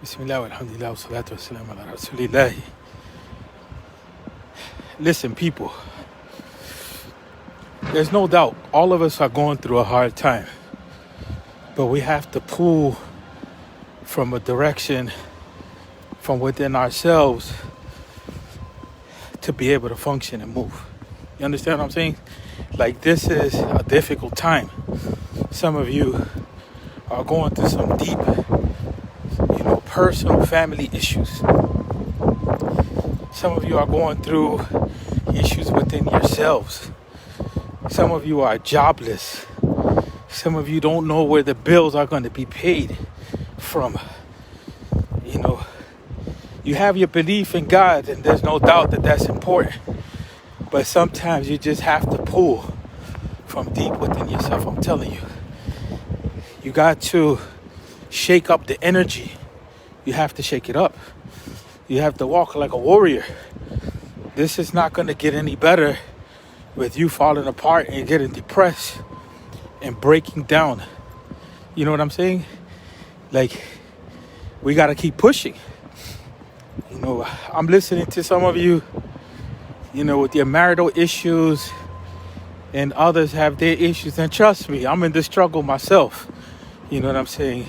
Bismillah, alhamdulillah, wa salatu wassalam ala rasulillah. Listen, people, there's no doubt all of us are going through a hard time, but we have to pull from a direction from within ourselves to be able to function and move. You understand what I'm saying? Like, this is a difficult time. Some of you are going through some deep, personal family issues. Some of you are going through issues within yourselves. Some of you are jobless. Some of you don't know where the bills are going to be paid from. You have your belief in God, and there's no doubt that that's important. But sometimes you just have to pull from deep within yourself. I'm telling you. You got to shake up the energy. You have to shake it up. You have to walk like a warrior. This is not going to get any better with you falling apart and getting depressed and breaking down. You know what I'm saying? Like, we got to keep pushing. I'm listening to some of you, with your marital issues, and others have their issues. And trust me, I'm in the struggle myself. You know what I'm saying?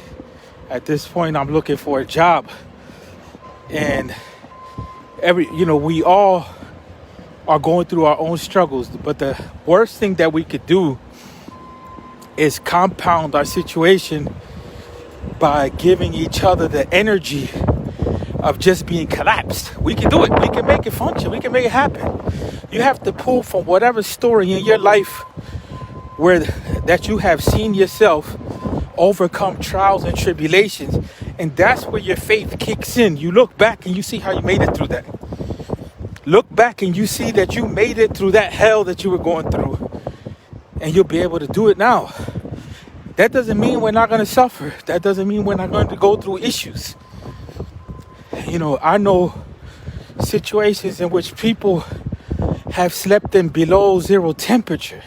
At this point, I'm looking for a job. And we all are going through our own struggles. But the worst thing that we could do is compound our situation by giving each other the energy of just being collapsed. We can do it. We can make it function. We can make it happen. You have to pull from whatever story in your life that you have seen yourself overcome trials and tribulations, and that's where your faith kicks in. You look back and you see how you made it through that. Look back and you see that you made it through that hell that you were going through, and you'll be able to do it now. That doesn't mean we're not going to suffer. That doesn't mean we're not going to go through issues. I know situations in which people have slept in below zero temperature,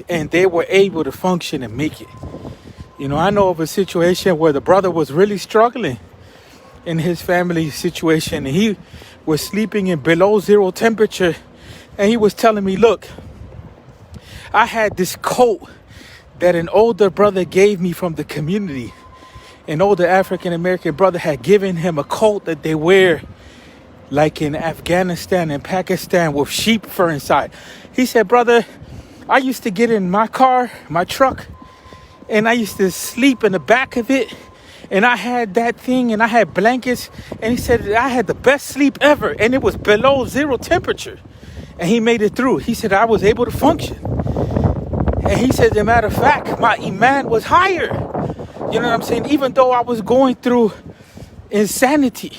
and they were able to function and make it. I know of a situation where the brother was really struggling in his family situation, and he was sleeping in below zero temperature, and he was telling me, look, I had this coat that an older brother gave me from the community. An older African-American brother had given him a coat that they wear like in Afghanistan and Pakistan with sheep fur inside. He said, brother, I used to get in my car, my truck, and I used to sleep in the back of it. And I had that thing, and I had blankets. And he said I had the best sleep ever. And it was below zero temperature. And he made it through. He said I was able to function. And he said, as a matter of fact, my Imam was higher. You know what I'm saying? Even though I was going through insanity,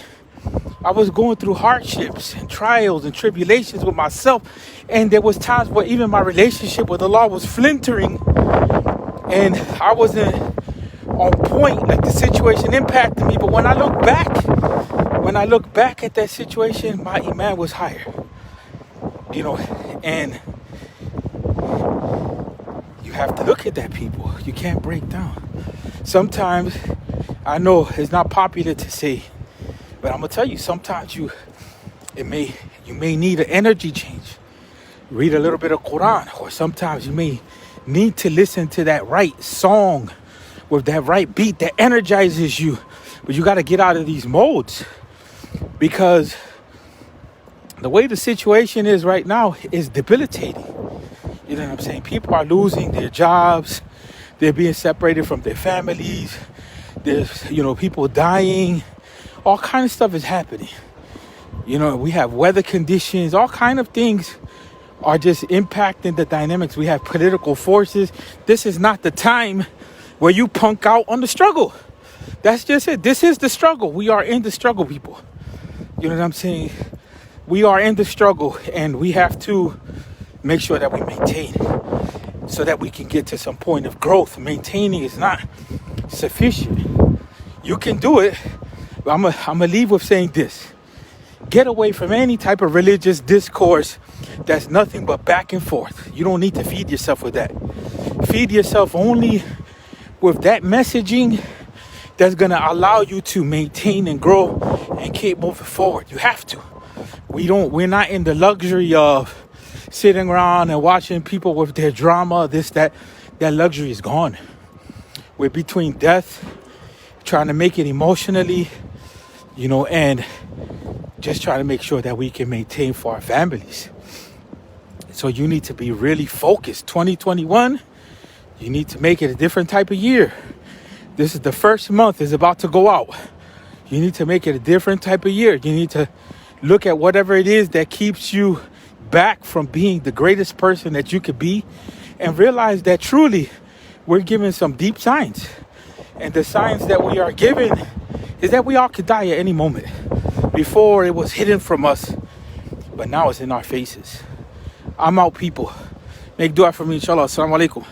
I was going through hardships and trials and tribulations with myself. And there was times where even my relationship with Allah was flintering. And I wasn't on point. Like, the situation impacted me. But when I look back at that situation, my Imam was higher. And you have to look at that, people. You can't break down. Sometimes, I know it's not popular to say, but I'm gonna tell you, sometimes you may need an energy change. Read a little bit of Quran, or sometimes you may need to listen to that right song with that right beat that energizes you. But you got to get out of these modes, because the way the situation is right now is debilitating. You know what I'm saying? People are losing their jobs. They're being separated from their families. There's, people dying. All kind of stuff is happening. We have weather conditions. All kind of things are just impacting the dynamics. We have political forces. This is not the time where you punk out on the struggle. That's just it. This is the struggle. We are in the struggle, people. You know what I'm saying? We are in the struggle, and we have to make sure that we maintain it so that we can get to some point of growth. Maintaining is not sufficient. You can do it, but I'm gonna leave with saying this. Get away from any type of religious discourse that's nothing but back and forth. You don't need to feed yourself with that. Feed yourself only with that messaging that's going to allow you to maintain and grow and keep moving forward. You have to. We're not in the luxury of sitting around and watching people with their drama, this, that. That luxury is gone. We're between death, trying to make it emotionally, and just trying to make sure that we can maintain for our families. So you need to be really focused. 2021, you need to make it a different type of year. This is the first month is about to go out. You need to make it a different type of year. You need to look at whatever it is that keeps you back from being the greatest person that you could be, and realize that truly we're given some deep signs. And the signs that we are given is that we all could die at any moment. Before it was hidden from us, but now it's in our faces. I'm out, people. Make dua for me, inshallah. Assalamu alaikum.